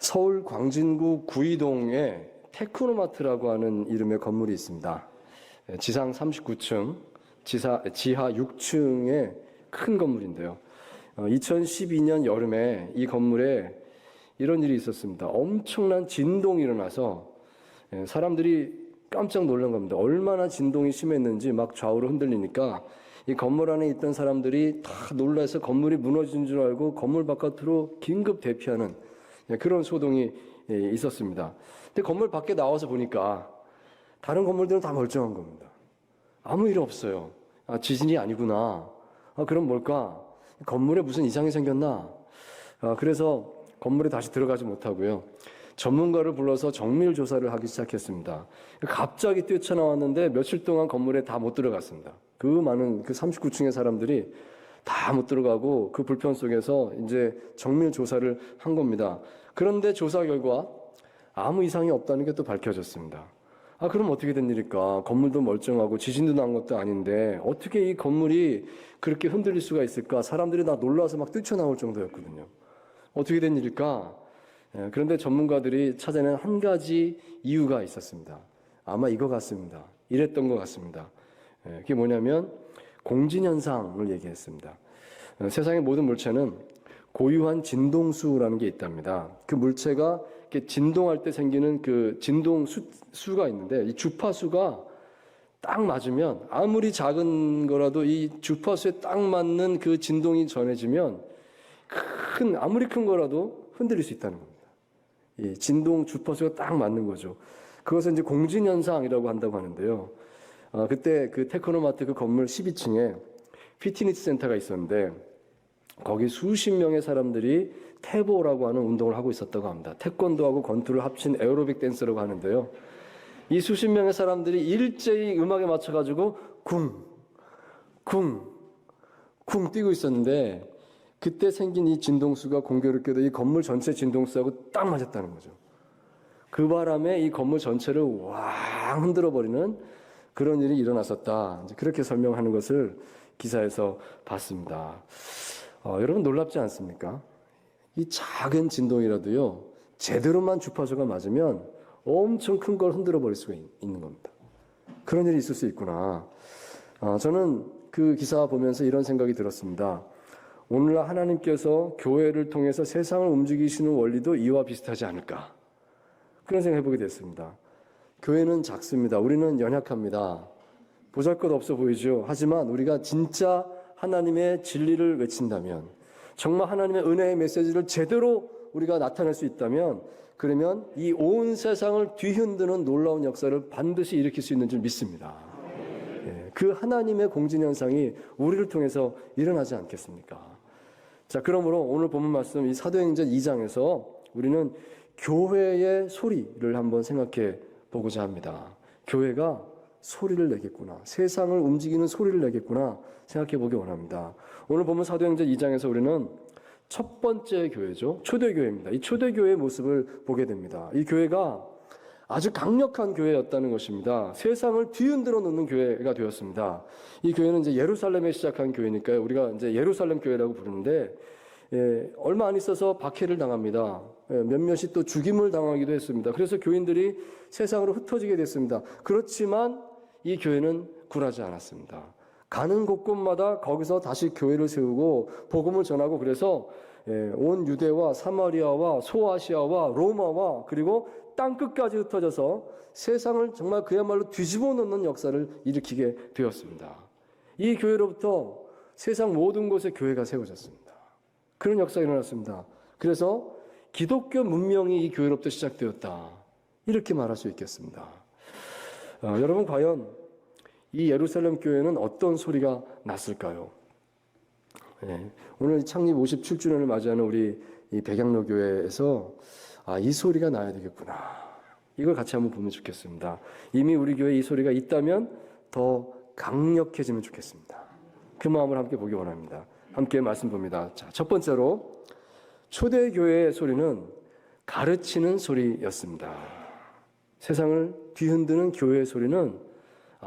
서울 광진구 구이동에 테크노마트라고 하는 이름의 건물이 있습니다. 지상 39층, 지하 6층의 큰 건물인데요. 2012년 여름에 이 건물에 이런 일이 있었습니다. 엄청난 진동이 일어나서 사람들이 깜짝 놀란 겁니다. 얼마나 진동이 심했는지 막 좌우로 흔들리니까 이 건물 안에 있던 사람들이 다 놀라서 건물이 무너진 줄 알고 건물 바깥으로 긴급 대피하는 그런 소동이 있었습니다. 근데 건물 밖에 나와서 보니까 다른 건물들은 다 멀쩡한 겁니다. 아무 일 없어요. 지진이 아니구나. 그럼 뭘까? 건물에 무슨 이상이 생겼나? 그래서 건물에 다시 들어가지 못하고요. 전문가를 불러서 정밀 조사를 하기 시작했습니다. 갑자기 뛰쳐나왔는데 며칠 동안 건물에 다 못 들어갔습니다. 그 많은 그 39층의 사람들이 다 못 들어가고 그 불편 속에서 이제 정밀 조사를 한 겁니다. 그런데 조사 결과 아무 이상이 없다는 게 또 밝혀졌습니다. 그럼 어떻게 된 일일까? 건물도 멀쩡하고 지진도 난 것도 아닌데 어떻게 이 건물이 그렇게 흔들릴 수가 있을까? 사람들이 다 놀라서 막 뛰쳐나올 정도였거든요. 어떻게 된 일일까? 그런데 전문가들이 찾아낸 한 가지 이유가 있었습니다. 아마 이거 같습니다. 이랬던 것 같습니다. 그게 뭐냐면 공진현상을 얘기했습니다. 세상의 모든 물체는 고유한 진동수라는 게 있답니다. 그 물체가 이렇게 진동할 때 생기는 그 진동 수가 있는데 이 주파수가 딱 맞으면 아무리 작은 거라도 이 주파수에 딱 맞는 그 진동이 전해지면 아무리 큰 거라도 흔들릴 수 있다는 겁니다. 이 진동 주파수가 딱 맞는 거죠. 그것을 이제 공진현상이라고 한다고 하는데요. 그때 그 테크노마트 그 건물 12층에 피트니스 센터가 있었는데 거기 수십 명의 사람들이 태보라고 하는 운동을 하고 있었다고 합니다. 태권도하고 권투를 합친 에어로빅 댄스라고 하는데요. 이 수십 명의 사람들이 일제히 음악에 맞춰가지고 쿵 뛰고 있었는데 그때 생긴 이 진동수가 공교롭게도 이 건물 전체 진동수하고 딱 맞았다는 거죠. 그 바람에 이 건물 전체를 왕 흔들어버리는 그런 일이 일어났었다. 이제 그렇게 설명하는 것을 기사에서 봤습니다. 여러분 놀랍지 않습니까? 이 작은 진동이라도요, 제대로만 주파수가 맞으면 엄청 큰 걸 흔들어버릴 수가 있는 겁니다. 그런 일이 있을 수 있구나. 저는 그 기사 보면서 이런 생각이 들었습니다. 오늘날 하나님께서 교회를 통해서 세상을 움직이시는 원리도 이와 비슷하지 않을까. 그런 생각을 해보게 됐습니다. 교회는 작습니다. 우리는 연약합니다. 보잘것없어 보이죠. 하지만 우리가 진짜 하나님의 진리를 외친다면, 정말 하나님의 은혜의 메시지를 제대로 우리가 나타낼 수 있다면, 그러면 이 온 세상을 뒤흔드는 놀라운 역사를 반드시 일으킬 수 있는 줄 믿습니다. 그 하나님의 공진현상이 우리를 통해서 일어나지 않겠습니까? 자, 그러므로 오늘 본문 말씀 이 사도행전 2장에서 우리는 교회의 소리를 한번 생각해 보고자 합니다. 교회가 소리를 내겠구나. 세상을 움직이는 소리를 내겠구나 생각해 보기 원합니다. 오늘 보면 사도행전 2장에서 우리는 첫 번째 교회죠. 초대교회입니다. 이 초대교회의 모습을 보게 됩니다. 이 교회가 아주 강력한 교회였다는 것입니다. 세상을 뒤흔들어 놓는 교회가 되었습니다. 이 교회는 이제 예루살렘에 시작한 교회니까요. 우리가 이제 예루살렘 교회라고 부르는데, 얼마 안 있어서 박해를 당합니다. 몇몇이 또 죽임을 당하기도 했습니다. 그래서 교인들이 세상으로 흩어지게 됐습니다. 그렇지만 이 교회는 굴하지 않았습니다. 가는 곳곳마다 거기서 다시 교회를 세우고 복음을 전하고, 그래서 온 유대와 사마리아와 소아시아와 로마와 그리고 땅 끝까지 흩어져서 세상을 정말 그야말로 뒤집어 놓는 역사를 일으키게 되었습니다. 이 교회로부터 세상 모든 곳에 교회가 세워졌습니다. 그런 역사가 일어났습니다. 그래서 기독교 문명이 이 교회로부터 시작되었다. 이렇게 말할 수 있겠습니다. 여러분, 과연 이 예루살렘 교회는 어떤 소리가 났을까요? 오늘 창립 57주년을 맞이하는 우리 이 백양로 교회에서 이 소리가 나야 되겠구나. 이걸 같이 한번 보면 좋겠습니다. 이미 우리 교회에 이 소리가 있다면 더 강력해지면 좋겠습니다. 그 마음을 함께 보기 원합니다. 함께 말씀 봅니다. 자, 첫 번째로 초대교회의 소리는 가르치는 소리였습니다. 세상을 뒤흔드는 교회의 소리는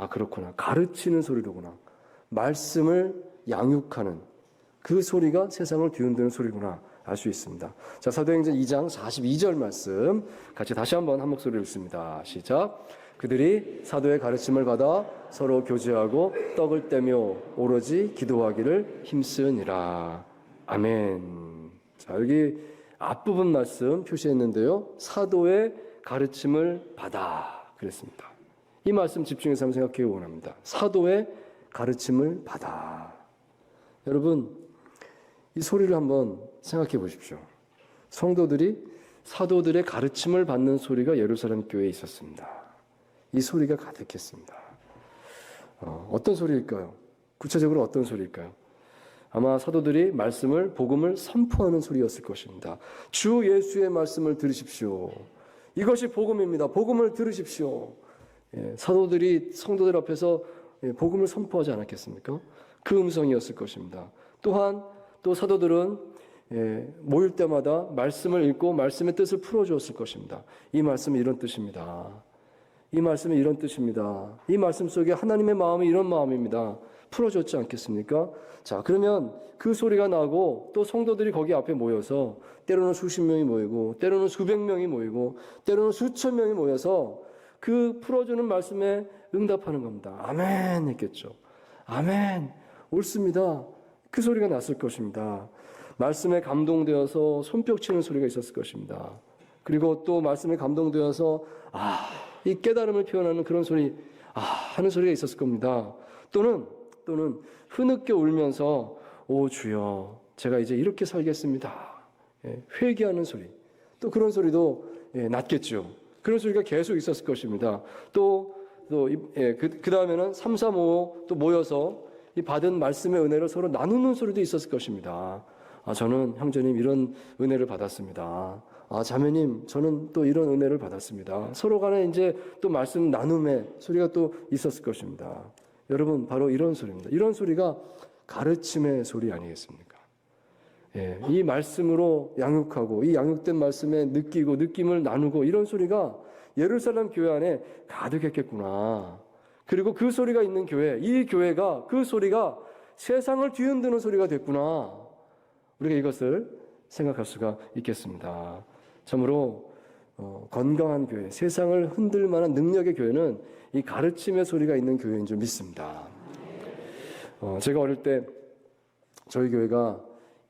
그렇구나. 가르치는 소리로구나. 말씀을 양육하는 그 소리가 세상을 뒤흔드는 소리구나 알 수 있습니다. 자, 사도행전 2장 42절 말씀 같이 다시 한번 한 목소리로 읽습니다. 시작. 그들이 사도의 가르침을 받아 서로 교제하고 떡을 떼며 오로지 기도하기를 힘쓰니라. 아멘. 자, 여기 앞부분 말씀 표시했는데요. 사도의 가르침을 받아 그랬습니다. 이 말씀 집중해서 한번 생각해 원합니다. 사도의 가르침을 받아. 여러분, 이 소리를 한번 생각해 보십시오. 성도들이 사도들의 가르침을 받는 소리가 예루살렘 교회에 있었습니다. 이 소리가 가득했습니다. 어떤 소리일까요? 구체적으로 어떤 소리일까요? 아마 사도들이 복음을 선포하는 소리였을 것입니다. 주 예수의 말씀을 들으십시오. 이것이 복음입니다. 복음을 들으십시오. 사도들이 성도들 앞에서 복음을 선포하지 않았겠습니까? 그 음성이었을 것입니다. 또한 또 사도들은 모일 때마다 말씀을 읽고 말씀의 뜻을 풀어주었을 것입니다. 이 말씀은 이런 뜻입니다. 이 말씀은 이런 뜻입니다. 이 말씀 속에 하나님의 마음이 이런 마음입니다. 풀어줬지 않겠습니까? 자, 그러면 그 소리가 나고 또 성도들이 거기 앞에 모여서 때로는 수십 명이 모이고 때로는 수백 명이 모이고 때로는 수천 명이 모여서 그 풀어주는 말씀에 응답하는 겁니다. 아멘 했겠죠. 아멘. 옳습니다. 그 소리가 났을 것입니다. 말씀에 감동되어서 손뼉 치는 소리가 있었을 것입니다. 그리고 또 말씀에 감동되어서 이 깨달음을 표현하는 그런 소리 하는 소리가 있었을 겁니다. 또는 흐느껴 울면서 오 주여 제가 이제 이렇게 살겠습니다. 회개하는 소리. 또 그런 소리도 났겠죠. 그런 소리가 계속 있었을 것입니다. 그 다음에는 3, 4, 5 또 모여서 이 받은 말씀의 은혜를 서로 나누는 소리도 있었을 것입니다. 저는 형제님 이런 은혜를 받았습니다. 자매님 저는 또 이런 은혜를 받았습니다. 서로 간에 이제 또 말씀 나눔의 소리가 또 있었을 것입니다. 여러분 바로 이런 소리입니다. 이런 소리가 가르침의 소리 아니겠습니까? 이 말씀으로 양육하고 이 양육된 말씀에 느낌을 나누고 이런 소리가 예루살렘 교회 안에 가득했겠구나. 그리고 그 소리가 있는 교회, 이 교회가 그 소리가 세상을 뒤흔드는 소리가 됐구나. 우리가 이것을 생각할 수가 있겠습니다. 참으로 건강한 교회, 세상을 흔들 만한 능력의 교회는 이 가르침의 소리가 있는 교회인 줄 믿습니다. 제가 어릴 때 저희 교회가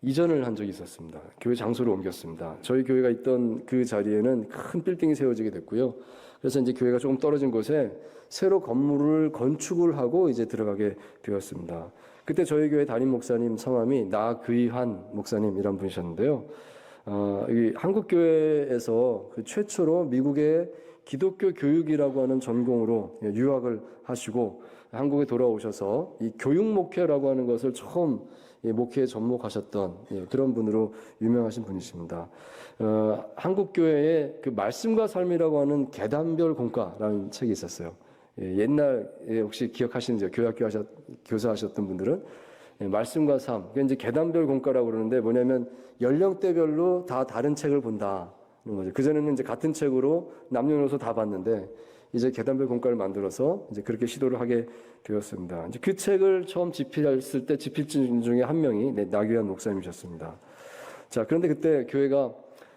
이전을 한 적이 있었습니다. 교회 장소를 옮겼습니다. 저희 교회가 있던 그 자리에는 큰 빌딩이 세워지게 됐고요. 그래서 이제 교회가 조금 떨어진 곳에 새로 건물을 건축을 하고 이제 들어가게 되었습니다. 그때 저희 교회 담임 목사님 성함이 나그이환 목사님이란 분이셨는데요. 이 한국 교회에서 그 최초로 미국의 기독교 교육이라고 하는 전공으로 유학을 하시고 한국에 돌아오셔서 이 교육 목회라고 하는 것을 처음 목회에 접목하셨던 그런 분으로 유명하신 분이십니다. 한국 교회에 그 말씀과 삶이라고 하는 계단별 공과라는 책이 있었어요. 옛날에 혹시 기억하시는지요? 교학교 교사하셨던 분들은 말씀과 삶, 그게 이제 계단별 공과라고 그러는데 뭐냐면 연령대별로 다 다른 책을 본다는 거죠. 그 전에는 이제 같은 책으로 남녀노소 다 봤는데 이제 계단별 공과를 만들어서 이제 그렇게 시도를 하게 되었습니다. 이제 그 책을 처음 집필했을 때 집필진 중에 한 명이 나규환 목사님이셨습니다. 자, 그런데 그때 교회가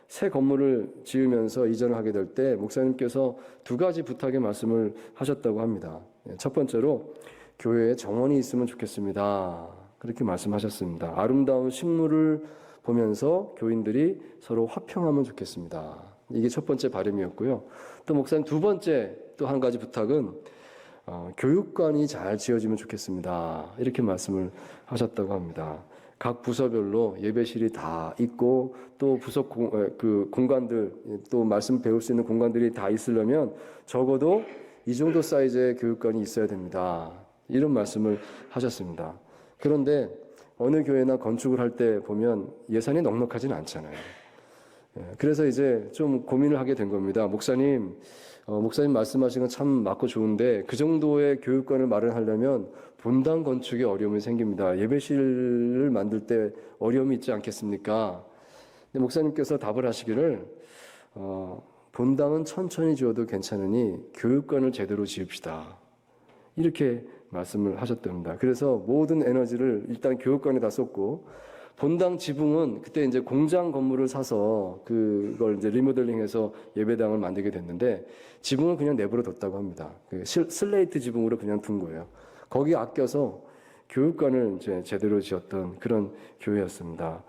새 건물을 지으면서 이전을 하게 될 때 목사님께서 두 가지 부탁의 말씀을 하셨다고 합니다. 첫 번째로 교회에 정원이 있으면 좋겠습니다. 그렇게 말씀하셨습니다. 아름다운 식물을 보면서 교인들이 서로 화평하면 좋겠습니다. 이게 첫 번째 바람이었고요. 또 목사님 두 번째 또 한 가지 부탁은 교육관이 잘 지어지면 좋겠습니다. 이렇게 말씀을 하셨다고 합니다. 각 부서별로 예배실이 다 있고 또 부서 공간들 또 말씀 배울 수 있는 공간들이 다 있으려면 적어도 이 정도 사이즈의 교육관이 있어야 됩니다. 이런 말씀을 하셨습니다. 그런데 어느 교회나 건축을 할 때 보면 예산이 넉넉하지는 않잖아요. 그래서 이제 좀 고민을 하게 된 겁니다. 목사님 말씀하신 건 참 맞고 좋은데 그 정도의 교육관을 마련하려면 본당 건축에 어려움이 생깁니다. 예배실을 만들 때 어려움이 있지 않겠습니까? 근데 목사님께서 답을 하시기를 본당은 천천히 지어도 괜찮으니 교육관을 제대로 지읍시다. 이렇게 말씀을 하셨답니다. 그래서 모든 에너지를 일단 교육관에다 쏟고 본당 지붕은 그때 이제 공장 건물을 사서 그걸 이제 리모델링해서 예배당을 만들게 됐는데 지붕을 그냥 내버려 뒀다고 합니다. 그 슬레이트 지붕으로 그냥 둔 거예요. 거기 아껴서 교육관을 이제 제대로 지었던 그런 교회였습니다.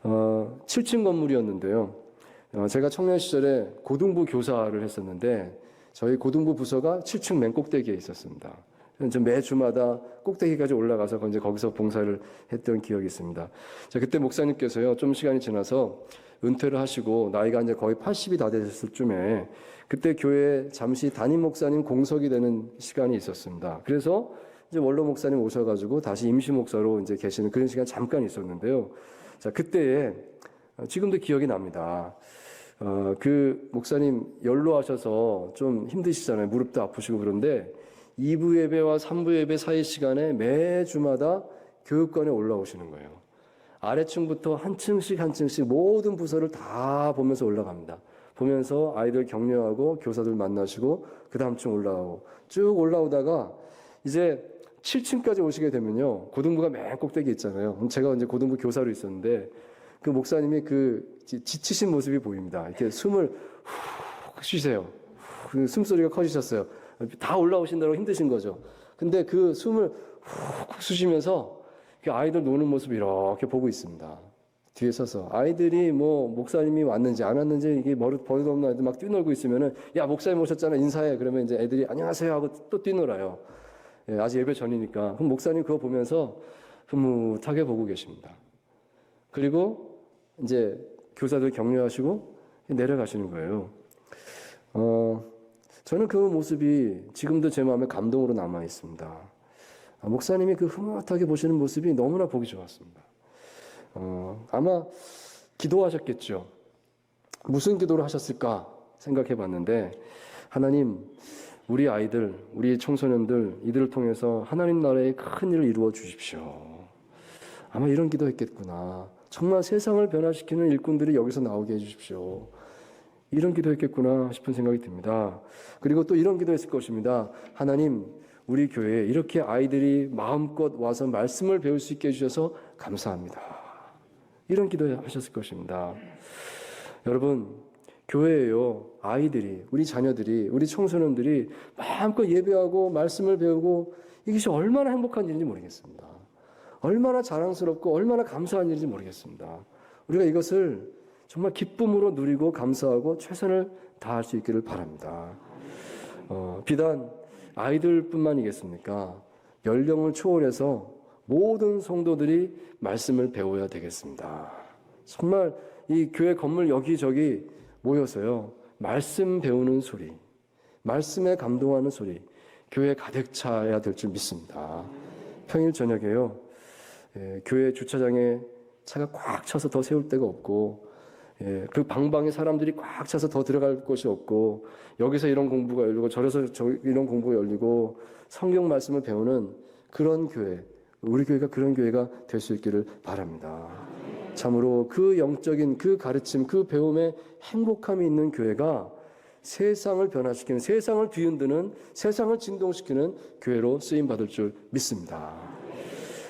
7층 건물이었는데요. 제가 청년 시절에 고등부 교사를 했었는데 저희 고등부 부서가 7층 맨 꼭대기에 있었습니다. 이제 매 주마다 꼭대기까지 올라가서 이제 거기서 봉사를 했던 기억이 있습니다. 자, 그때 목사님께서요, 좀 시간이 지나서 은퇴를 하시고 나이가 이제 거의 80이 다 되셨을 쯤에 그때 교회에 잠시 담임 목사님 공석이 되는 시간이 있었습니다. 그래서 이제 원로 목사님 오셔가지고 다시 임시 목사로 이제 계시는 그런 시간 잠깐 있었는데요. 자, 그때에 지금도 기억이 납니다. 그 목사님 연로하셔서 좀 힘드시잖아요. 무릎도 아프시고 그런데 2부 예배와 3부 예배 사이 시간에 매 주마다 교육관에 올라오시는 거예요. 아래층부터 한 층씩 한 층씩 모든 부서를 다 보면서 올라갑니다. 보면서 아이들 격려하고 교사들 만나시고 그 다음 층 올라오고 쭉 올라오다가 이제 7층까지 오시게 되면요. 고등부가 맨 꼭대기 있잖아요. 제가 이제 고등부 교사로 있었는데 그 목사님이 그 지치신 모습이 보입니다. 이렇게 숨을 훅 쉬세요. 그 숨소리가 커지셨어요. 다 올라오신다고 힘드신 거죠. 근데 그 숨을 훅 쉬시면서 아이들 노는 모습을 이렇게 보고 있습니다. 뒤에 서서 아이들이 뭐 목사님이 왔는지 안 왔는지 이게 버릇없는 아이들 막 뛰놀고 있으면은 야 목사님 오셨잖아 인사해 그러면 이제 애들이 안녕하세요 하고 또 뛰놀아요. 예, 아직 예배 전이니까 그럼 목사님 그거 보면서 흐뭇하게 보고 계십니다. 그리고 이제 교사들 격려하시고 내려가시는 거예요. 저는 그 모습이 지금도 제 마음에 감동으로 남아 있습니다. 목사님이 그 흐뭇하게 보시는 모습이 너무나 보기 좋았습니다. 아마 기도하셨겠죠. 무슨 기도를 하셨을까 생각해 봤는데 하나님 우리 아이들, 우리 청소년들 이들을 통해서 하나님 나라의 큰 일을 이루어 주십시오. 아마 이런 기도했겠구나. 정말 세상을 변화시키는 일꾼들이 여기서 나오게 해주십시오. 이런 기도했겠구나 싶은 생각이 듭니다. 그리고 또 이런 기도했을 것입니다. 하나님 우리 교회에 이렇게 아이들이 마음껏 와서 말씀을 배울 수 있게 해주셔서 감사합니다. 이런 기도하셨을 것입니다. 여러분 교회에요 아이들이 우리 자녀들이 우리 청소년들이 마음껏 예배하고 말씀을 배우고 이것이 얼마나 행복한 일인지 모르겠습니다. 얼마나 자랑스럽고 얼마나 감사한 일인지 모르겠습니다. 우리가 이것을 정말 기쁨으로 누리고 감사하고 최선을 다할 수 있기를 바랍니다. 비단 아이들뿐만이겠습니까? 연령을 초월해서 모든 성도들이 말씀을 배워야 되겠습니다. 정말 이 교회 건물 여기저기 모여서요 말씀 배우는 소리, 말씀에 감동하는 소리 교회 가득 차야 될 줄 믿습니다. 평일 저녁에요 교회 주차장에 차가 꽉 차서 더 세울 데가 없고 그 방방에 사람들이 꽉 차서 더 들어갈 곳이 없고 여기서 이런 공부가 열리고 저래서 이런 공부가 열리고 성경 말씀을 배우는 그런 교회 우리 교회가 그런 교회가 될 수 있기를 바랍니다. 참으로 그 영적인 그 가르침 그 배움에 행복함이 있는 교회가 세상을 변화시키는 세상을 뒤흔드는 세상을 진동시키는 교회로 쓰임받을 줄 믿습니다.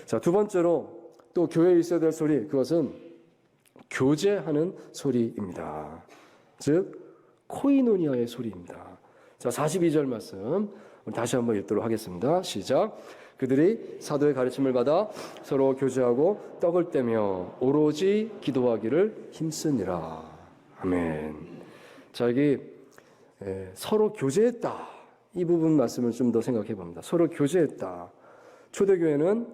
자, 두 번째로 또 교회에 있어야 될 소리 그것은 교제하는 소리입니다. 즉 코이노니아의 소리입니다. 자, 42절 말씀 다시 한번 읽도록 하겠습니다. 시작. 그들이 사도의 가르침을 받아 서로 교제하고 떡을 떼며 오로지 기도하기를 힘쓰니라. 아멘. 자, 여기 서로 교제했다. 이 부분 말씀을 좀 더 생각해 봅니다. 서로 교제했다. 초대교회는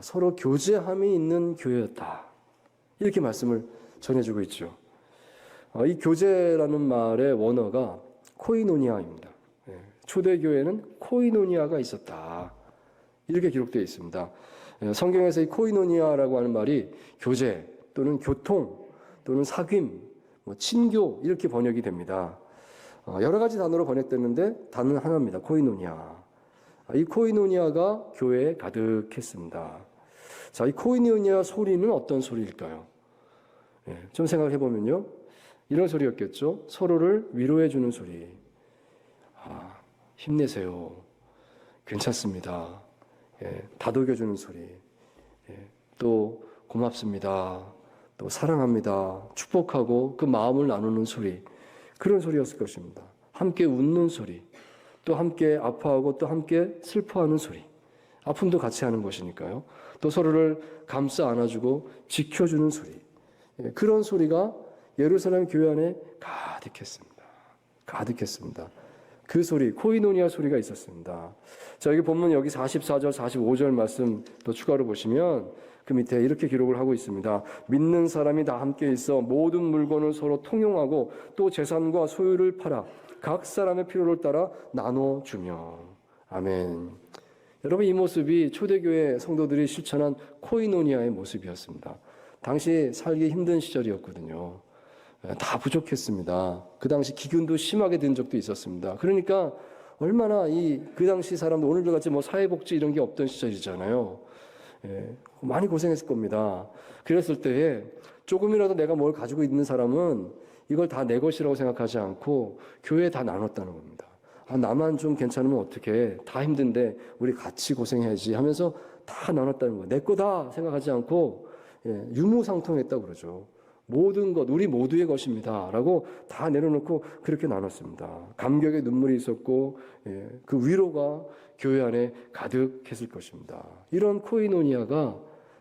서로 교제함이 있는 교회였다. 이렇게 말씀을 전해주고 있죠. 이 교제라는 말의 원어가 코이노니아입니다. 초대교회는 코이노니아가 있었다. 이렇게 기록되어 있습니다. 성경에서 이 코이노니아라고 하는 말이 교제 또는 교통 또는 사귐, 친교 이렇게 번역이 됩니다. 여러 가지 단어로 번역됐는데 단어는 하나입니다. 코이노니아. 이 코이노니아가 교회에 가득했습니다. 자, 이 코이노니아 소리는 어떤 소리일까요? 좀 생각해 보면요. 이런 소리였겠죠. 서로를 위로해 주는 소리. 힘내세요. 괜찮습니다. 다독여 주는 소리. 또 고맙습니다. 또 사랑합니다. 축복하고 그 마음을 나누는 소리. 그런 소리였을 것입니다. 함께 웃는 소리. 또 함께 아파하고 또 함께 슬퍼하는 소리. 아픔도 같이 하는 것이니까요. 또 서로를 감싸 안아주고 지켜주는 소리. 그런 소리가 예루살렘 교회 안에 가득했습니다. 가득했습니다. 그 소리, 코이노니아 소리가 있었습니다. 자, 여기 보면 여기 44절, 45절 말씀 또 추가로 보시면 그 밑에 이렇게 기록을 하고 있습니다. 믿는 사람이 다 함께 있어 모든 물건을 서로 통용하고 또 재산과 소유를 팔아 각 사람의 필요를 따라 나눠주며. 아멘. 여러분, 이 모습이 초대교회 성도들이 실천한 코이노니아의 모습이었습니다. 당시 살기 힘든 시절이었거든요. 다 부족했습니다. 그 당시 기근도 심하게 든 적도 있었습니다. 그러니까 얼마나 그 당시 사람들, 오늘도 같이 뭐 사회복지 이런 게 없던 시절이잖아요. 많이 고생했을 겁니다. 그랬을 때에 조금이라도 내가 뭘 가지고 있는 사람은 이걸 다 내 것이라고 생각하지 않고 교회에 다 나눴다는 겁니다. 나만 좀 괜찮으면 어떡해. 다 힘든데 우리 같이 고생해야지 하면서 다 나눴다는 거예요. 내 거다 생각하지 않고 유무상통했다고 그러죠. 모든 것, 우리 모두의 것입니다 라고 다 내려놓고 그렇게 나눴습니다. 감격의 눈물이 있었고 그 위로가 교회 안에 가득했을 것입니다. 이런 코이노니아가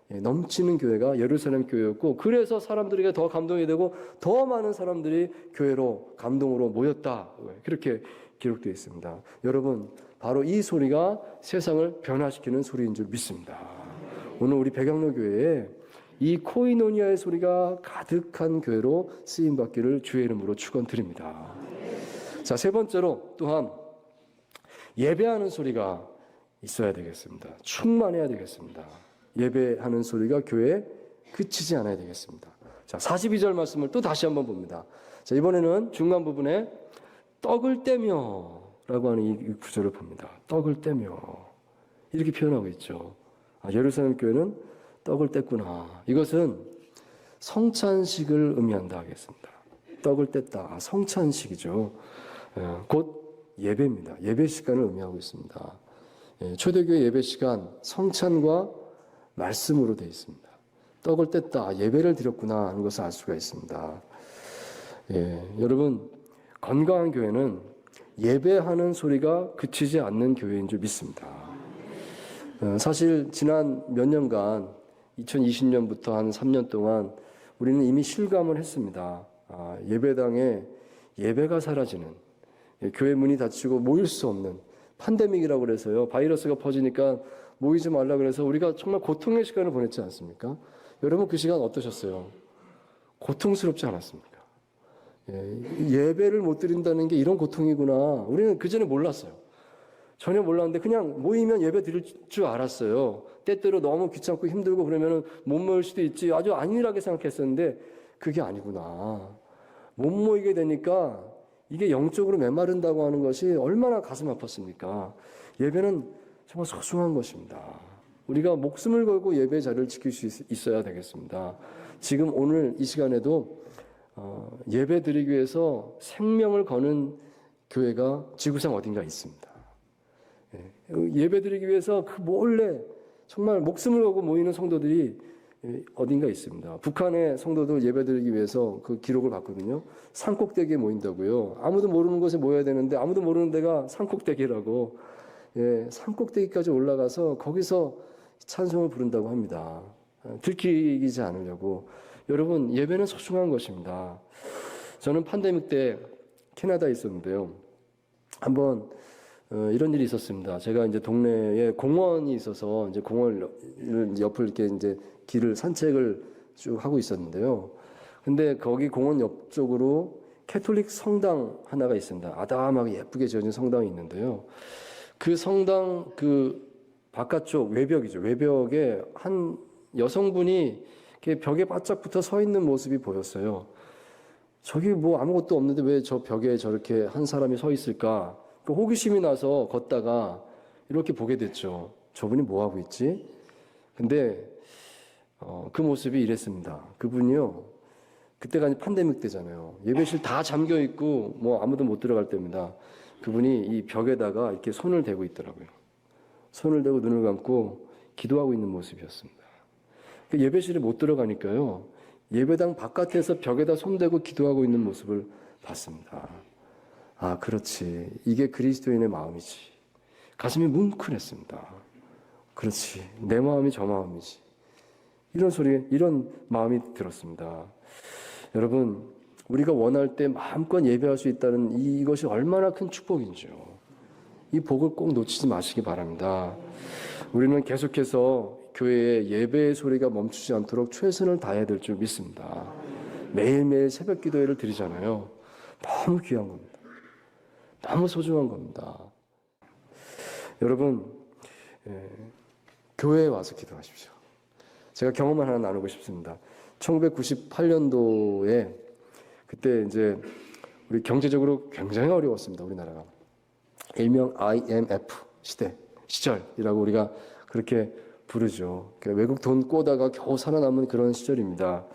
넘치는 교회가 예루살렘 교회였고, 그래서 사람들에게 더 감동이 되고 더 많은 사람들이 교회로 감동으로 모였다, 그렇게 기록되어 있습니다. 여러분, 바로 이 소리가 세상을 변화시키는 소리인 줄 믿습니다. 오늘 우리 백양로 교회에 이 코이노니아의 소리가 가득한 교회로 쓰임받기를 주의 이름으로 축원드립니다. 자, 세 번째로 또한 예배하는 소리가 있어야 되겠습니다. 충만해야 되겠습니다. 예배하는 소리가 교회에 그치지 않아야 되겠습니다. 자, 42절 말씀을 또 다시 한번 봅니다. 자, 이번에는 중간 부분에 떡을 떼며 라고 하는 이 구절을 봅니다. 떡을 떼며 이렇게 표현하고 있죠. 예루살렘 교회는 떡을 뗐구나. 이것은 성찬식을 의미한다 하겠습니다. 떡을 뗐다. 성찬식이죠. 곧 예배입니다. 예배 시간을 의미하고 있습니다. 초대교회 예배 시간 성찬과 말씀으로 되어 있습니다. 떡을 뗐다. 예배를 드렸구나 하는 것을 알 수가 있습니다. 여러분, 건강한 교회는 예배하는 소리가 그치지 않는 교회인 줄 믿습니다. 사실 지난 몇 년간 2020년부터 한 3년 동안 우리는 이미 실감을 했습니다. 예배당에 예배가 사라지는, 교회 문이 닫히고 모일 수 없는 팬데믹이라고 그래서요. 바이러스가 퍼지니까 모이지 말라 그래서 우리가 정말 고통의 시간을 보냈지 않습니까? 여러분, 그 시간 어떠셨어요? 고통스럽지 않았습니까? 예배를 못 드린다는 게 이런 고통이구나. 우리는 그전에 몰랐어요. 전혀 몰랐는데 그냥 모이면 예배 드릴 줄 알았어요. 때때로 너무 귀찮고 힘들고 그러면 못 모일 수도 있지. 아주 안일하게 생각했었는데 그게 아니구나. 못 모이게 되니까 이게 영적으로 메마른다고 하는 것이 얼마나 가슴 아팠습니까? 예배는 정말 소중한 것입니다. 우리가 목숨을 걸고 예배 자리를 지킬 수 있어야 되겠습니다. 지금 오늘 이 시간에도 예배 드리기 위해서 생명을 거는 교회가 지구상 어딘가 있습니다. 예배 드리기 위해서 그 몰래 정말 목숨을 걸고 모이는 성도들이 어딘가 있습니다. 북한의 성도들 예배 드리기 위해서 그 기록을 봤거든요. 산꼭대기에 모인다고요. 아무도 모르는 곳에 모여야 되는데 아무도 모르는 데가 산꼭대기라고, 산꼭대기까지 올라가서 거기서 찬송을 부른다고 합니다. 들키지 않으려고. 여러분, 예배는 소중한 것입니다. 저는 팬데믹 때 캐나다에 있었는데요. 한번 이런 일이 있었습니다. 제가 이제 동네에 공원이 있어서 이제 공원 옆을 이렇게 이제 길을 산책을 쭉 하고 있었는데요. 근데 거기 공원 옆쪽으로 캐톨릭 성당 하나가 있습니다. 아담하게 예쁘게 지어진 성당이 있는데요. 그 성당 그 바깥쪽 외벽이죠. 외벽에 한 여성분이 이렇게 벽에 바짝 붙어 서 있는 모습이 보였어요. 저기 뭐 아무것도 없는데 왜 저 벽에 저렇게 한 사람이 서 있을까? 그 호기심이 나서 걷다가 이렇게 보게 됐죠. 저분이 뭐 하고 있지? 근데 그 모습이 이랬습니다. 그분이요, 그때가 팬데믹 때잖아요. 예배실 다 잠겨 있고 뭐 아무도 못 들어갈 때입니다. 그분이 이 벽에다가 이렇게 손을 대고 있더라고요. 손을 대고 눈을 감고 기도하고 있는 모습이었습니다. 그 예배실에 못 들어가니까요. 예배당 바깥에서 벽에다 손대고 기도하고 있는 모습을 봤습니다. 아, 그렇지. 이게 그리스도인의 마음이지. 가슴이 뭉클했습니다. 그렇지. 내 마음이 저 마음이지. 이런 마음이 들었습니다. 여러분, 우리가 원할 때 마음껏 예배할 수 있다는 이것이 얼마나 큰 축복인지요. 이 복을 꼭 놓치지 마시기 바랍니다. 우리는 계속해서 교회에 예배의 소리가 멈추지 않도록 최선을 다해야 될 줄 믿습니다. 매일매일 새벽 기도회를 드리잖아요. 너무 귀한 겁니다. 너무 소중한 겁니다. 여러분, 교회에 와서 기도하십시오. 제가 경험을 하나 나누고 싶습니다. 1998년도에 그때 이제 우리 경제적으로 굉장히 어려웠습니다. 우리나라가. 일명 IMF 시절이라고 우리가 그렇게 부르죠. 외국 돈 꼬다가 겨우 살아남은 그런 시절입니다.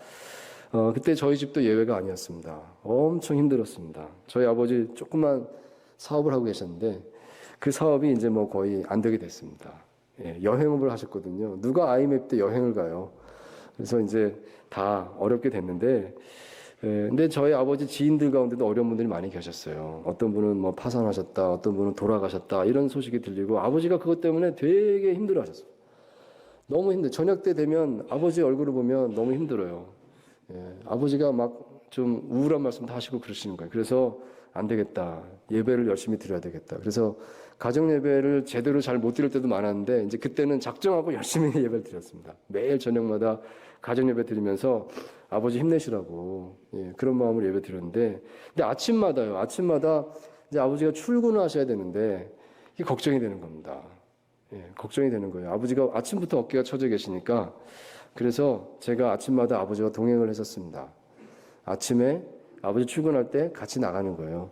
그때 저희 집도 예외가 아니었습니다. 엄청 힘들었습니다. 저희 아버지 조그만 사업을 하고 계셨는데 그 사업이 이제 뭐 거의 안 되게 됐습니다. 예, 여행을 하셨거든요. 누가 IMF 때 여행을 가요? 그래서 이제 다 어렵게 됐는데, 근데 저희 아버지 지인들 가운데도 어려운 분들이 많이 계셨어요. 어떤 분은 뭐 파산하셨다, 어떤 분은 돌아가셨다, 이런 소식이 들리고 아버지가 그것 때문에 되게 힘들어하셨어요. 너무 저녁 때 되면 아버지 얼굴을 보면 너무 힘들어요. 예, 아버지가 막 좀 우울한 말씀 다 하시고 그러시는 거예요. 그래서 안 되겠다. 예배를 열심히 드려야 되겠다. 그래서 가정 예배를 제대로 잘 못 드릴 때도 많았는데 이제 그때는 작정하고 열심히 예배를 드렸습니다. 매일 저녁마다 가정 예배 드리면서 아버지 힘내시라고 그런 마음으로 예배 드렸는데 근데 아침마다 이제 아버지가 출근을 하셔야 되는데 이게 걱정이 되는 겁니다. 걱정이 되는 거예요. 아버지가 아침부터 어깨가 처져 계시니까 그래서 제가 아침마다 아버지와 동행을 했었습니다. 아침에 아버지 출근할 때 같이 나가는 거예요.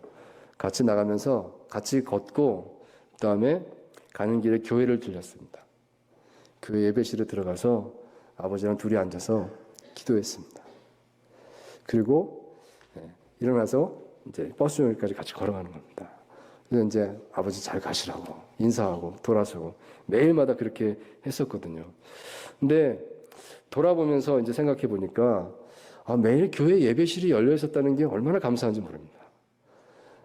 같이 나가면서 같이 걷고 그다음에 가는 길에 교회를 들렸습니다. 교회 예배실에 들어가서 아버지랑 둘이 앉아서 기도했습니다. 그리고 일어나서 이제 버스 정류까지 같이 걸어가는 겁니다. 그래서 이제 아버지 잘 가시라고 인사하고 돌아서고 매일마다 그렇게 했었거든요. 근데 돌아보면서 이제 생각해 보니까 매일 교회 예배실이 열려 있었다는 게 얼마나 감사한지 모릅니다.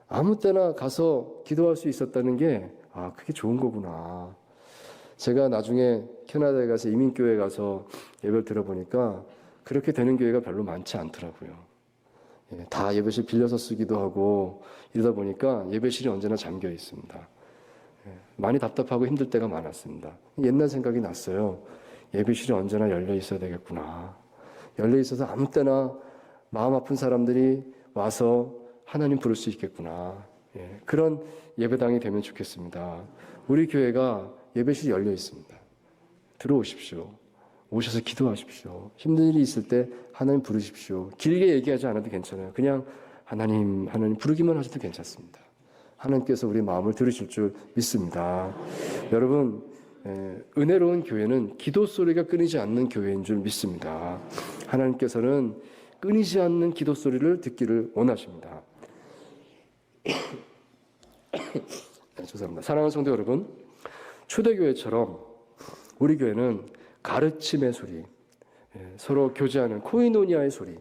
아무 때나 가서 기도할 수 있었다는 게 그게 좋은 거구나. 제가 나중에 캐나다에 가서 이민교회에 가서 예배를 들어보니까 그렇게 되는 교회가 별로 많지 않더라고요. 다 예배실 빌려서 쓰기도 하고 이러다 보니까 예배실이 언제나 잠겨 있습니다. 많이 답답하고 힘들 때가 많았습니다. 옛날 생각이 났어요. 예배실이 언제나 열려 있어야 되겠구나. 열려 있어서 아무 때나 마음 아픈 사람들이 와서 하나님 부를 수 있겠구나. 그런 예배당이 되면 좋겠습니다. 우리 교회가 예배실이 열려 있습니다. 들어오십시오. 오셔서 기도하십시오. 힘든 일이 있을 때 하나님 부르십시오. 길게 얘기하지 않아도 괜찮아요. 그냥 하나님 부르기만 하셔도 괜찮습니다. 하나님께서 우리 마음을 들으실 줄 믿습니다. 여러분, 은혜로운 교회는 기도 소리가 끊이지 않는 교회인 줄 믿습니다. 하나님께서는 끊이지 않는 기도 소리를 듣기를 원하십니다. 죄송합니다. 사랑하는 성도 여러분, 초대교회처럼 우리 교회는 가르침의 소리, 서로 교제하는 코이노니아의 소리,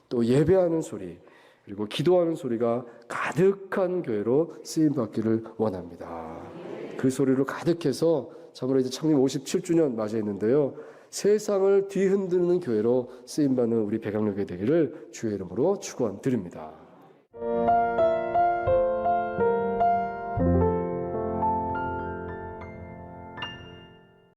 또 예배하는 소리, 그리고 기도하는 소리가 가득한 교회로 쓰임받기를 원합니다. 그 소리로 가득해서 참으로 이제 창립 57주년 맞이했는데요. 세상을 뒤흔드는 교회로 쓰임받는 우리 배강역에 되기를 주의 이름으로 축원드립니다.